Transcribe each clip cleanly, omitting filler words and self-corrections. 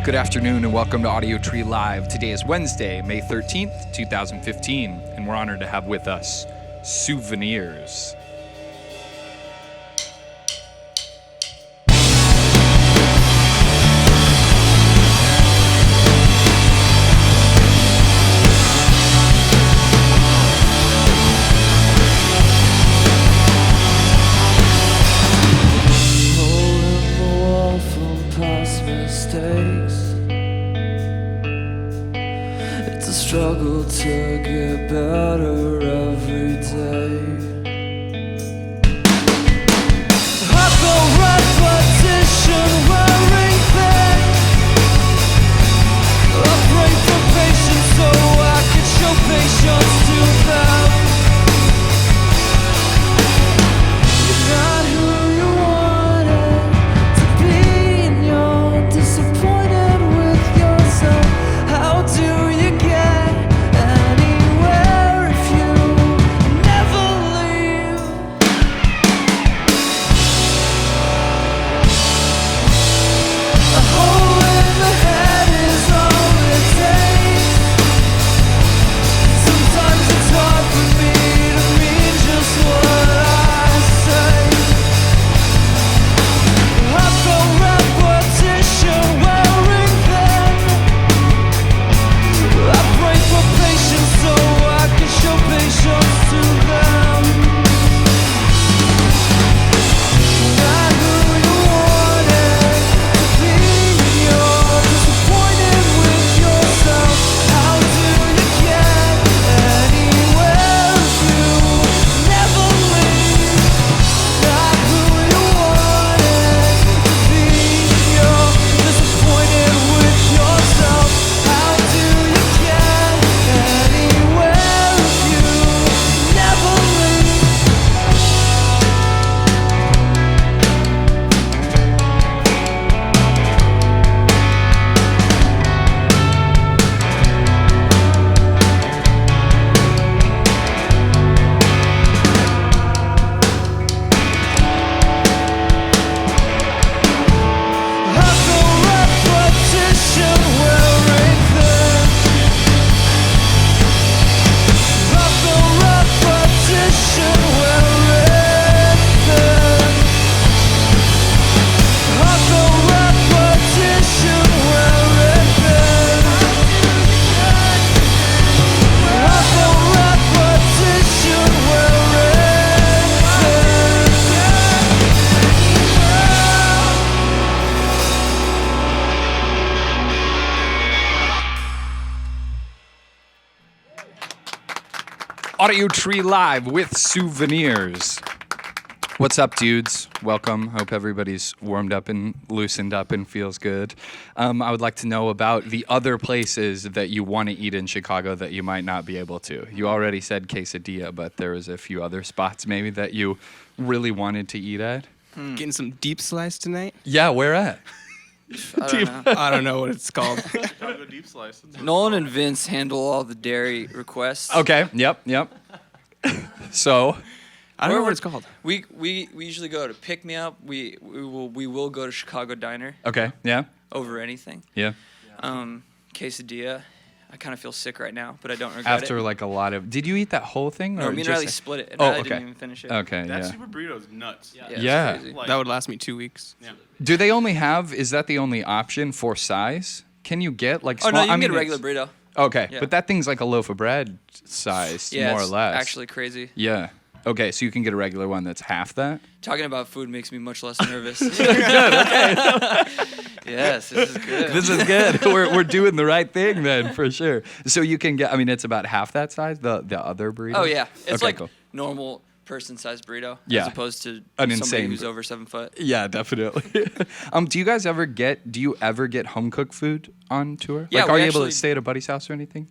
Good afternoon and welcome to Audiotree Live. Today is Wednesday, May 13th, 2015, and we're honored to have with us Souvenirs. Struggle to get better every day. Hustle, repetition, wearing thin. I pray for patience so I can show patience to them. You're not who you wanted to be, and you're disappointed with yourself. How do you get Audiotree Live with Souvenirs. What's up, dudes? Welcome. Hope everybody's warmed up and loosened up and feels good. I would like to know about the other places that you want to eat in Chicago that you might not be able to. You already said quesadilla, but there was a few other spots maybe that you really wanted to eat at. Getting some deep slice tonight? Yeah, where at? I don't know what it's called. Chicago deep slice. Nolan and Vince handle all the dairy requests. Okay. Yep. So, I don't know what it's called. We usually go to Pick Me Up. We will go to Chicago Diner okay. Yeah. over anything. Yeah. Quesadilla. I kind of feel sick right now, but I don't regret it. After like a lot of, did you eat that whole thing? No, or me and just Riley split it, and Riley didn't even finish it. Okay. That Yeah. super burrito is nuts. Yeah. it's Yeah. crazy. Like, That would last me 2 weeks. yeah. Do they only have? Is that the only option for size? Can you get like Oh small? no, you I can mean, get a regular it's- burrito. Okay, Yeah. but that thing's like a loaf of bread size, Yeah, more or it's less. actually crazy. Yeah. Okay, so you can get a regular one that's half that. Talking about food makes me much less nervous. Yes, this is good. This is good. We're doing the right thing then, for sure. So you can get. I mean, it's about half that size. The other burrito. Oh yeah, it's Okay, like cool. normal person-sized burrito, Yeah. as opposed to An somebody insane who's bur- over 7 foot. Yeah, definitely. Do you guys ever get? Do you ever get home cooked food on tour? Yeah, like, are we you able to actually- stay at a buddy's house or anything?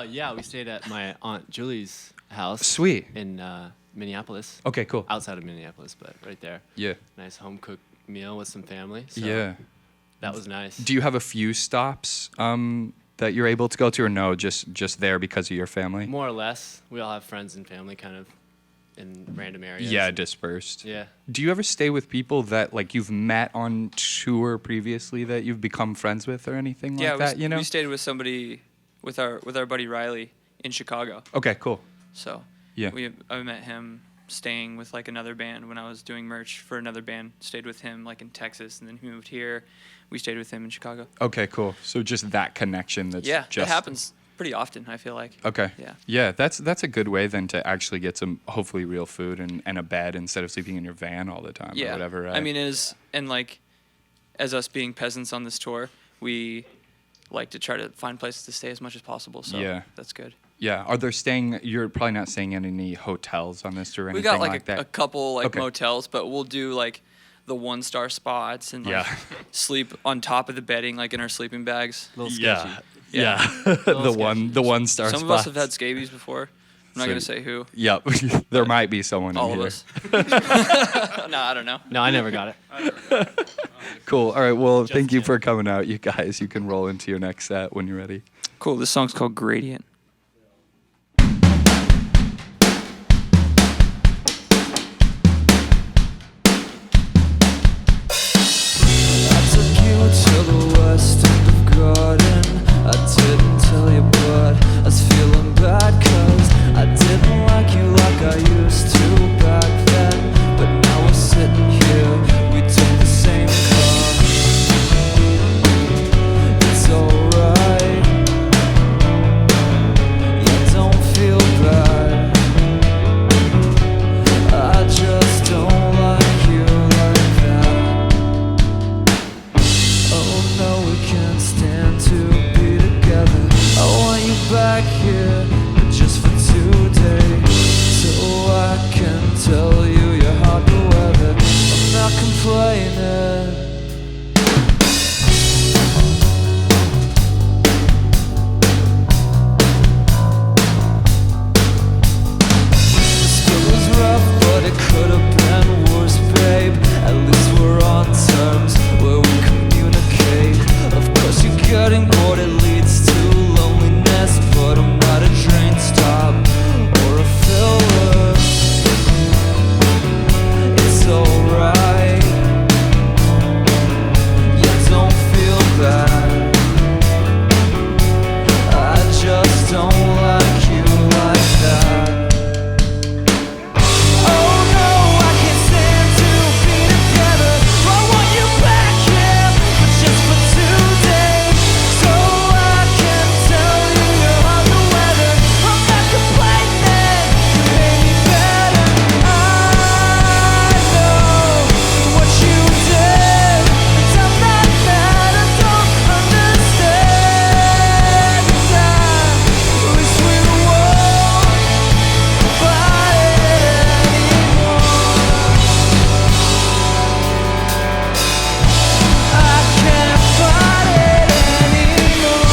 Yeah, we stayed at my Aunt Julie's house. Sweet. In Minneapolis. Okay, cool. Outside of Minneapolis, but right there. Yeah. Nice home cooked meal with some family. So Yeah. That was nice. Do you have a few stops that you're able to go to, or no, just there because of your family? More or less, we all have friends and family kind of in random areas. Yeah, dispersed. Yeah. Do you ever stay with people that like you've met on tour previously that you've become friends with or anything Yeah, like that? You know. we stayed with somebody with our buddy Riley in Chicago. Okay, cool. So Yeah. I met him staying with like another band when I was doing merch for another band. Stayed with him like in Texas, and then he moved here. We stayed with him in Chicago. Okay, cool. So just that connection. That's Yeah, just it happens pretty often, I feel like. Okay. Yeah. Yeah, that's a good way then to actually get some hopefully real food and a bed instead of sleeping in your van all the time or whatever. Right? I mean, as us being peasants on this tour, we like to try to find places to stay as much as possible. So Yeah. that's good. Yeah. Are there staying? You're probably not staying in any hotels on this tour or We anything got like that. a couple like Okay. motels, but we'll do like the 1-star spots and like Yeah. sleep on top of the bedding, like in our sleeping bags. A little sketchy. Yeah. Yeah. the one star. Some of us have had scabies before. I'm not So- gonna say who. Yep. There might be someone All in of here. us. No, I don't know. No, I never got it. Cool. All right. Well, thank you for coming out, you guys. You can roll into your next set when you're ready. Cool. This song's called Gradient. I took you to the west end of garden. I didn't tell you, but I was feeling bad, 'cause I didn't like you like I used to back then. But now we're sitting here, we took the same car. It's alright, yeah, don't feel bad. I just don't like you like that. Oh no, we can't stand to be together. I want you back here, but just for 2 days, so I can tell you you're hard to weather. I'm not complaining. The spill was rough, but it could have been worse, babe. At least we're on terms where we communicate. Of course you're getting bored, it leads to loneliness, but I'm not a train stop or a filler. It's alright, yeah, don't feel bad. I just don't like you like that. Oh no, I can't stand to be together. I want you back here, but just for 2 days, so I can tell you you're on the weather. I'm not complaining, you made me better. I know what you did, and I'm not mad. I don't understand. I wish we won't fight anymore. I can't fight it anymore.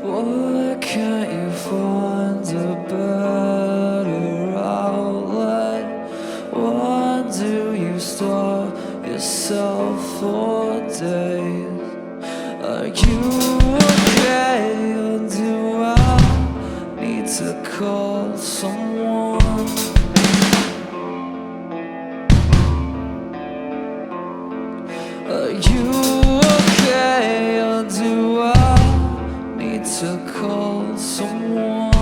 Why can't you find a better outlet? When do you stop? yourself for days. Are you okay, or do I need to call someone? Are you okay, or do I need to call someone?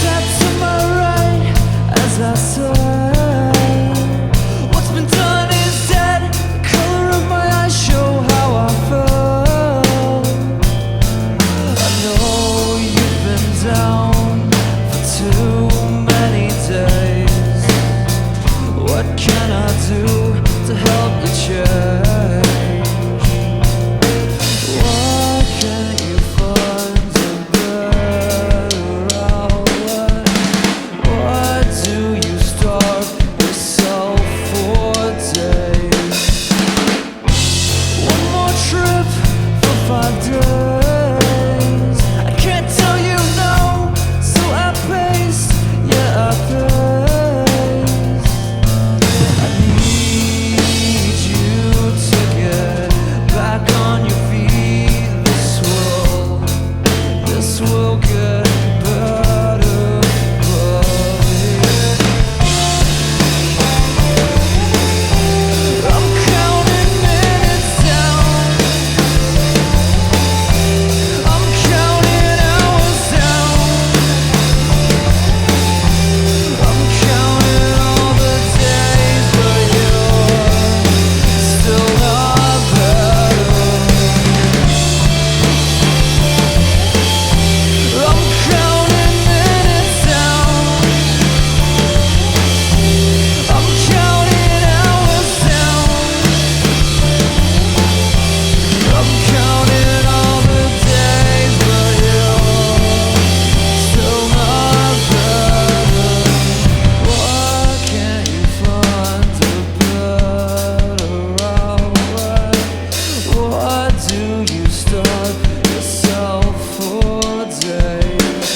Sat to my right as I said, what's been done is dead. The color of my eyes show how I felt. I know you've been down for too many days. What can I do to help you change? Why can't you find a better outlet? Why do you starve yourself for days? One more trip for 5 days. I can't tell you no, so I pace, yeah I pace. I need you to get back on your feet. This will get better, buddy. I'm counting minutes down. I'm counting hours down. I'm counting all the days, but you're still not better. I'm counting minutes down. I'm counting hours down. I'm counting all the days, but you're still not better. Why can't you find a better outlet? Why do you starve yourself for days?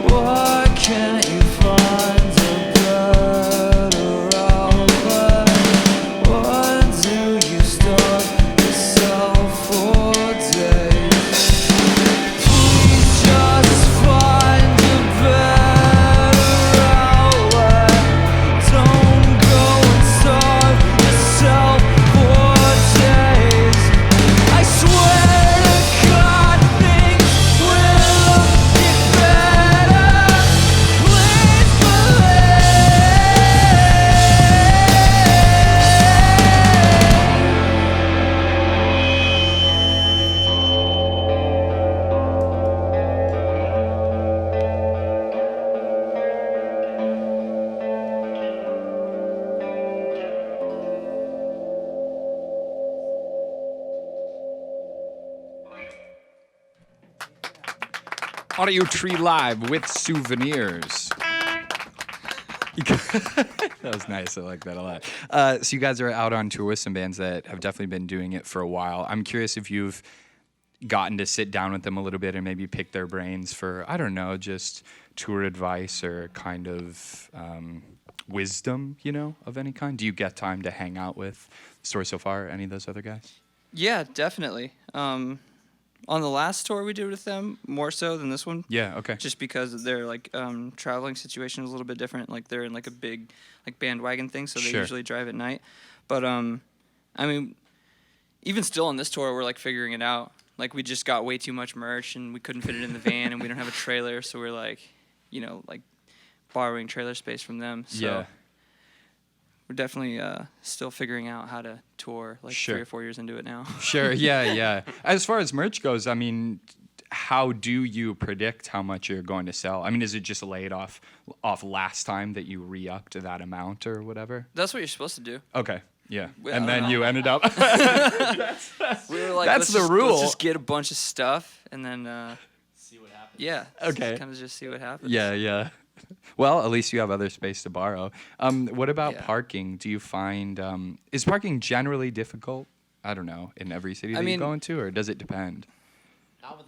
Why can't you find a better outlet? Why do you starve yourself for days? Please just find a better outlet. Don't go and starve yourself for days. I swear to God, things will get better. Please believe. Audiotree Live with Souvenirs. That was nice. I like that a lot. So you guys are out on tour with some bands that have definitely been doing it for a while. I'm curious if you've gotten to sit down with them a little bit and maybe pick their brains for, I don't know, just tour advice or kind of wisdom, you know, of any kind. Do you get time to hang out with Story So Far, any of those other guys? Yeah, definitely. On the last tour we did with them, more so than this one. Yeah, okay. Just because their traveling situation is a little bit different. Like they're in like a big bandwagon thing, so they Sure. usually drive at night. But I mean, even still on this tour, we're like figuring it out. Like we just got way too much merch and we couldn't fit it in the van, and we don't have a trailer, so we're like, you know, like borrowing trailer space from them. So Yeah. we're definitely still figuring out how to tour, like Sure. 3 or 4 years into it now. Sure, yeah. As far as merch goes, I mean, how do you predict how much you're going to sell? I mean, is it just laid off last time that you re-upped to that amount or whatever? That's what you're supposed to do. Okay, yeah. Well, And I then don't you know. ended up... We were like, That's the rule. Let's just get a bunch of stuff and then See what happens. yeah. Okay. Kind of just see what happens. Yeah. Well, at least you have other space to borrow. What about Yeah. parking? Do you find is parking generally difficult? I don't know, in every city that you mean- go into, or does it depend? Not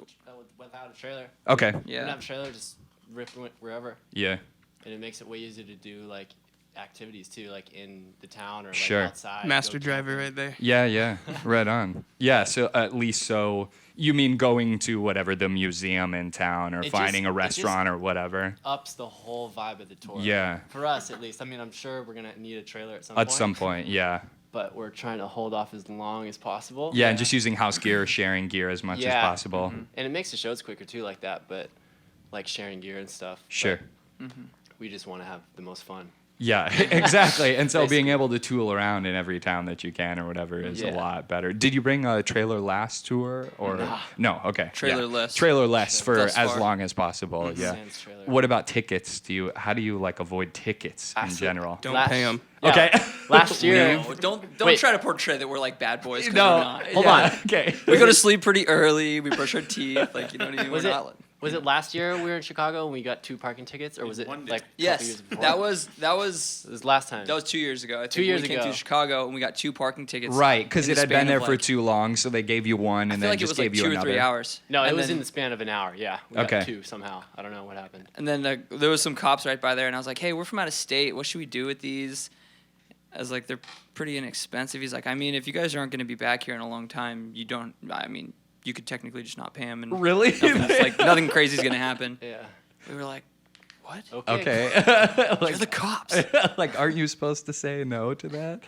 without a trailer. Okay. You Yeah. don't have a trailer, just rip wherever, Yeah. and it makes it way easier to do like activities too, like in the town or like Sure. outside. Master go driver camping. right there. Yeah, yeah. Right on. Yeah, so at least so you mean going to whatever the museum in town or It just- finding a it just- restaurant or whatever. Ups the whole vibe of the tour. Yeah. For us, at least. I mean, I'm sure we're gonna need a trailer at some At point. some point, yeah. But we're trying to hold off as long as possible. Yeah, and just using house gear or sharing gear as much as Yeah. possible. And it makes the shows quicker too, like that. But like sharing gear and stuff. Sure. But we just want to have the most fun. Yeah, exactly. And so being Basically. able to tool around in every town that you can or whatever is a Yeah. lot better. Did you bring a trailer last tour or Nah. no? Okay. Trailer-less. Trailer-less for Thus as far. long as possible. Yeah. Sans trailer. What about tickets? How do you like avoid tickets in Absolutely. general? Don't pay 'em. Yeah. Okay. Last year. No, don't Wait. try to portray that we're like bad boys. 'Cause No. we're not. Hold yeah, on. Okay. We go to sleep pretty early. We brush our teeth. Like, you know what I mean? Was We're it not. was it last year we were in Chicago and we got 2 parking tickets, or was it One day. like a couple Yes, years before? that was It was last time. 2 years ago. I think 2 years we came ago. to Chicago and we got 2 parking tickets. Right, because in it the had span been there of, for like- too long, so they gave you one I and feel then like it just was like gave you 2 or another. 3 hours. No, it And was then- in the span of an hour. Yeah, we Okay. got 2 somehow. I don't know what happened. And then there was some cops right by there, and I was like, "Hey, we're from out of state. What should we do with these?" I was like, "They're pretty inexpensive." He's like, "I mean, if you guys aren't going to be back here in a long time, you don't. I mean, you could technically just not pay them, and Really? nothing crazy is going to happen." Yeah. We were like, "What? Okay. You're the cops." Like, aren't you supposed to say no to that?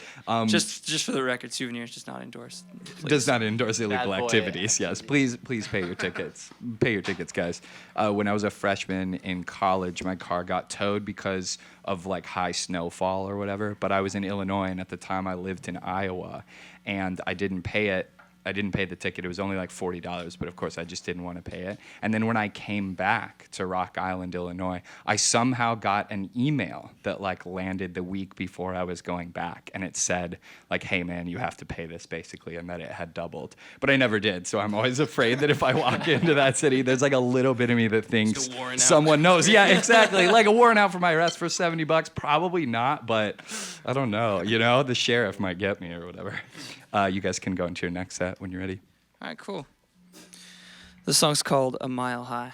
Just for the record, Souvenirs does not endorse. Does not endorse illegal Bad boy activities. Yes, please pay your tickets. Pay your tickets, guys. When I was a freshman in college, my car got towed because of like high snowfall or whatever. But I was in Illinois, and at the time I lived in Iowa, and I didn't pay it. I didn't pay the ticket. It was only like $40, but of course I just didn't want to pay it. And then when I came back to Rock Island, Illinois, I somehow got an email that like landed the week before I was going back, and it said like, "Hey man, you have to pay this," basically, and that it had doubled. But I never did, so I'm always afraid that if I walk into that city, there's like a little bit of me that thinks Still warrant out. someone knows. Yeah, exactly. Like a warrant out for my arrest for $70, probably not, but I don't know. You know, the sheriff might get me or whatever. You guys can go into your next set when you're ready. All right, cool. This song's called "A Mile High."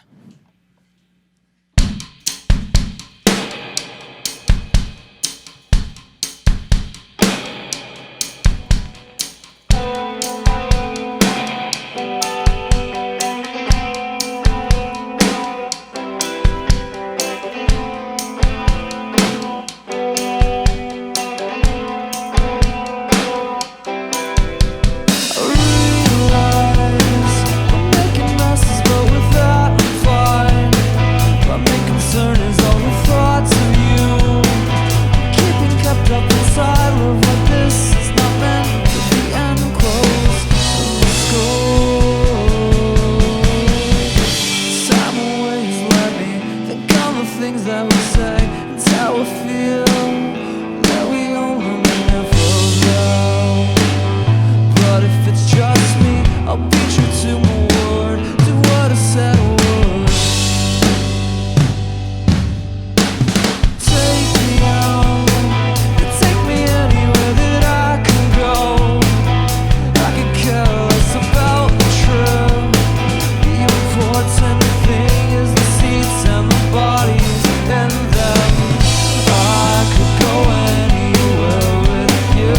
Making messes, but without a fight. My main concern is all the thoughts of you. Keeping kept up inside. Love like this is not meant to be end close. Let's go. Time away has let me think on the things that we say. It's how I feel that we only mean for love. But if it's just me, I'll be true to my word, to what I said I would. Take me out, take me anywhere that I can go. I could care less about the trip. The important thing is the seats and the bodies and them. I could go anywhere with you.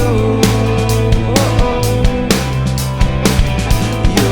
You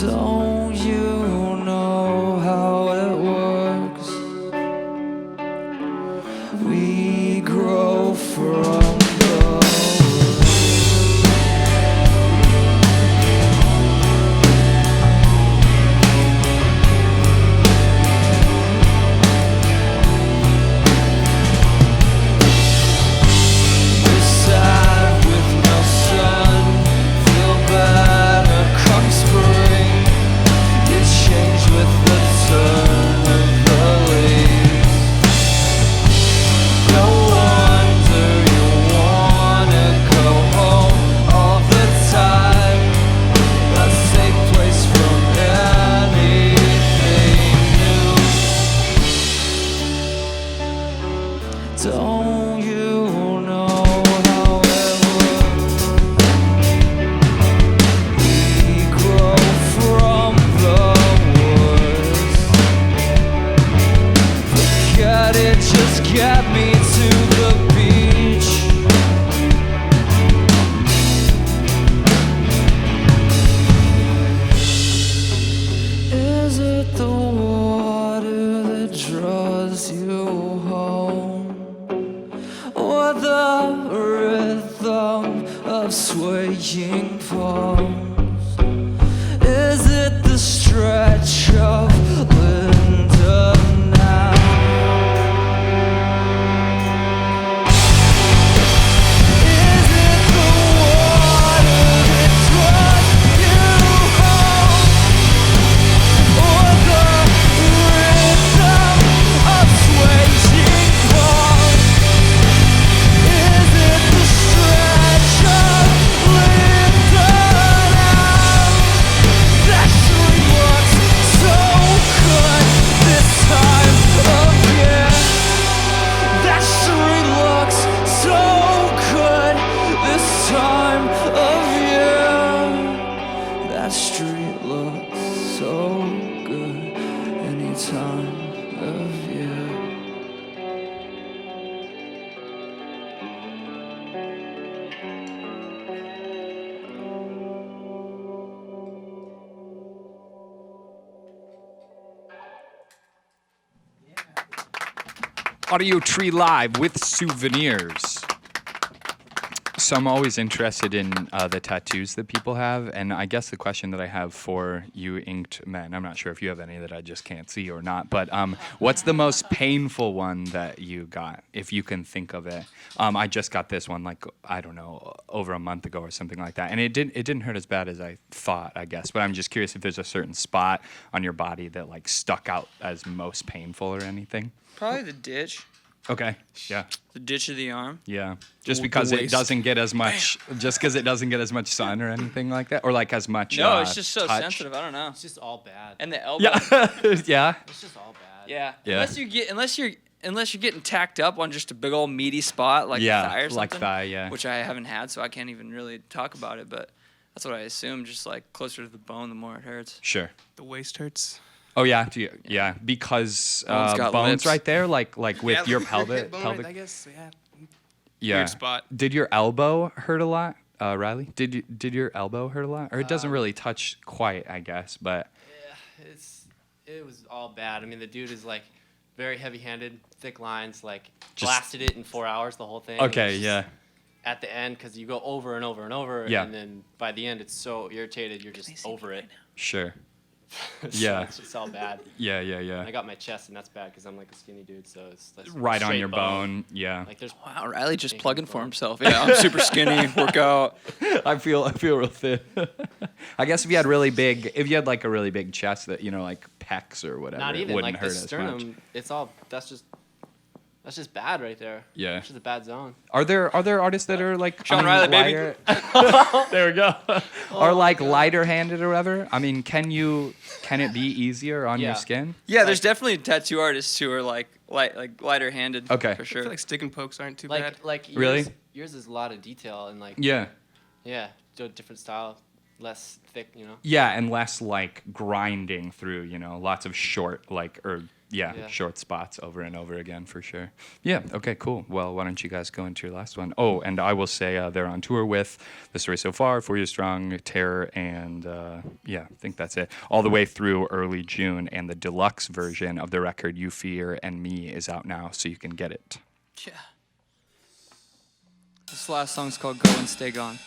Don't you know how it works? We grow from the Sad with no sun, feel better come spring. You change with the turn of the leaves. No wonder you wanna go home all the time. A safe place from anything new. Don't you know how it works? We grow from the worst. Forget it, just get me to the beach. Is it the water that draws you home? Or the rhythm of swaying palms? Is it the stretch of Linda now? Is it the water that draws you home? Or the rhythm of swaying palms? Is it the stretch of Linda now? That sure looks so good this time of year. That sure looks so good this time of year. That street looks so good any time of year. Audiotree Live with Souvenirs. So I'm always interested in the tattoos that people have, and I guess the question that I have for you inked men, I'm not sure if you have any that I just can't see or not, but what's the most painful one that you got, if you can think of it? I just got this one, like, I don't know, over a month ago or something like that, and it didn't hurt as bad as I thought, I guess, but I'm just curious if there's a certain spot on your body that like stuck out as most painful or anything. Probably the ditch. Okay. Yeah. The ditch of the arm. Yeah. Just The because it waist. doesn't get as much, just because it doesn't get as much sun or anything like that, or like as much. No, it's just so touch. sensitive. I don't know. It's just all bad. And the elbow. Yeah. Yeah. It's just all bad. Yeah. Yeah. Unless you're getting tacked up on just a big old meaty spot like Yeah, the thigh or something. like thigh, yeah. Which I haven't had, so I can't even really talk about it. But that's what I assume. Just like closer to the bone, the more it hurts. Sure. The waist hurts. Oh yeah. Yeah. Because Bones got bones lips. right there, like with your hip pelvic. bone, pelvic. I guess. Yeah. Yeah. Weird spot. Did your elbow hurt a lot, Riley? Did your elbow hurt a lot, or it doesn't really touch quite, I guess, but. Yeah, it was all bad. I mean, the dude is like very heavy-handed, thick lines, like Just- blasted it in 4 hours, the whole thing. Okay. It's just Yeah. At the end, because you go over and over and over, Yeah. and then by the end, it's so irritated, you're just over it. Sure. So Yeah. It's just all bad. Yeah. Yeah. And I Yeah. got my chest, and that's bad because I'm like a skinny dude, so it's that's Right on straight your bone. Yeah. Like there's Wow, Riley just Thank plugging you, for bro. himself. Yeah, I'm super skinny, work out. I feel real thin. I guess if you had like a really big chest that like pecs or whatever, not it even wouldn't like hurt the as sternum. much. It's all that's just bad right there. Yeah. It's just a bad zone. Are there artists that are like Sean Riley, baby. lighter- there we go. Are like lighter handed or whatever? I mean, can it be easier on your Yeah. skin? Yeah, there's definitely tattoo artists who are like lighter handed. Okay. For I sure. feel like stick and pokes aren't too Like bad. like yours, Really? yours is a lot of detail and like Yeah. do a different style, less thick, Yeah, and less like grinding through, lots of short or Yeah, Yeah. short spots over and over again for sure. Yeah, okay, cool. Well, why don't you guys go into your last one? Oh, and I will say they're on tour with The Story So Far, 4 Years Strong, Terror, and yeah, I think that's it. All the way through early June, and the deluxe version of the record You Fear and Me is out now, so you can get it. Yeah. This last song's called Go and Stay Gone.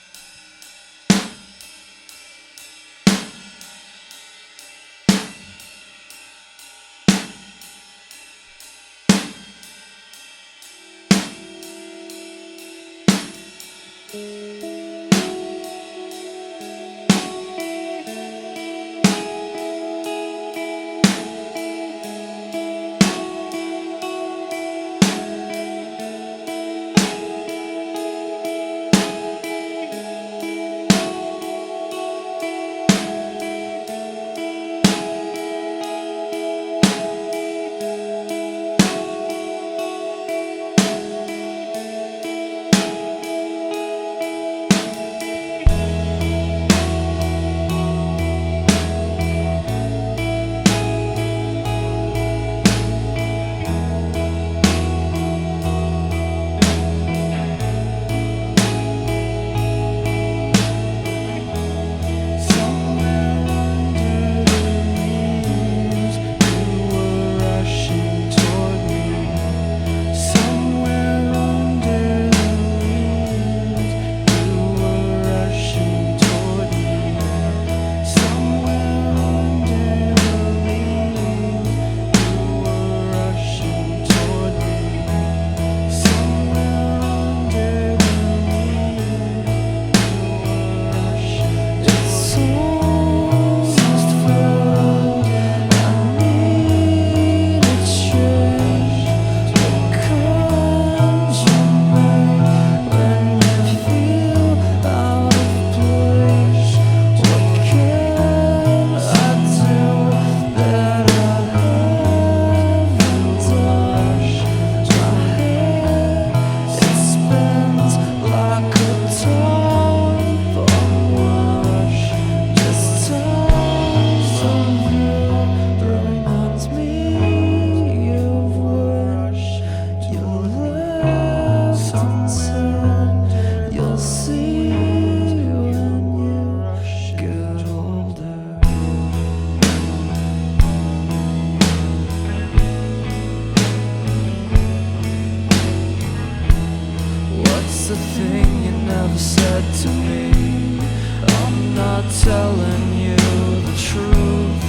telling you the truth.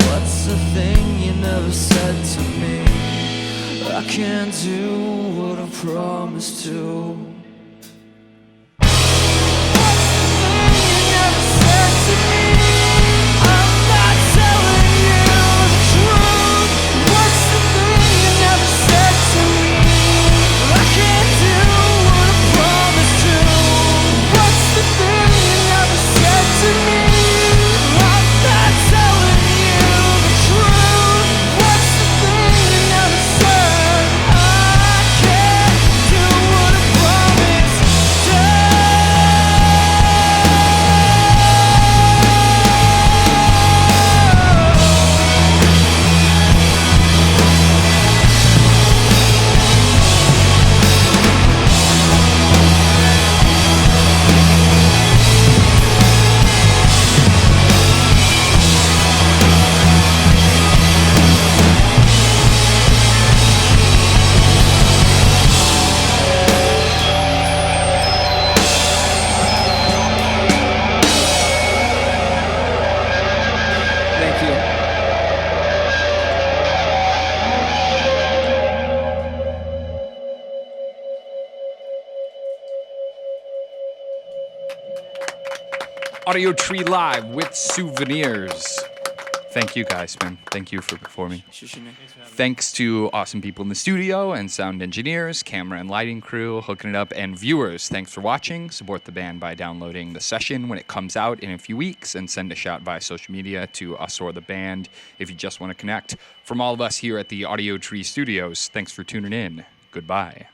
What's the thing you never said to me? I can't do what I promised to. Audiotree Live with Souvenirs. Thank you guys, man. Thank you for performing. Thanks to awesome people in the studio and sound engineers, camera and lighting crew, hooking it up, and viewers. Thanks for watching. Support the band by downloading the session when it comes out in a few weeks, and send a shout via social media to us or the band if you just want to connect. From all of us here at the Audiotree Studios, thanks for tuning in. Goodbye.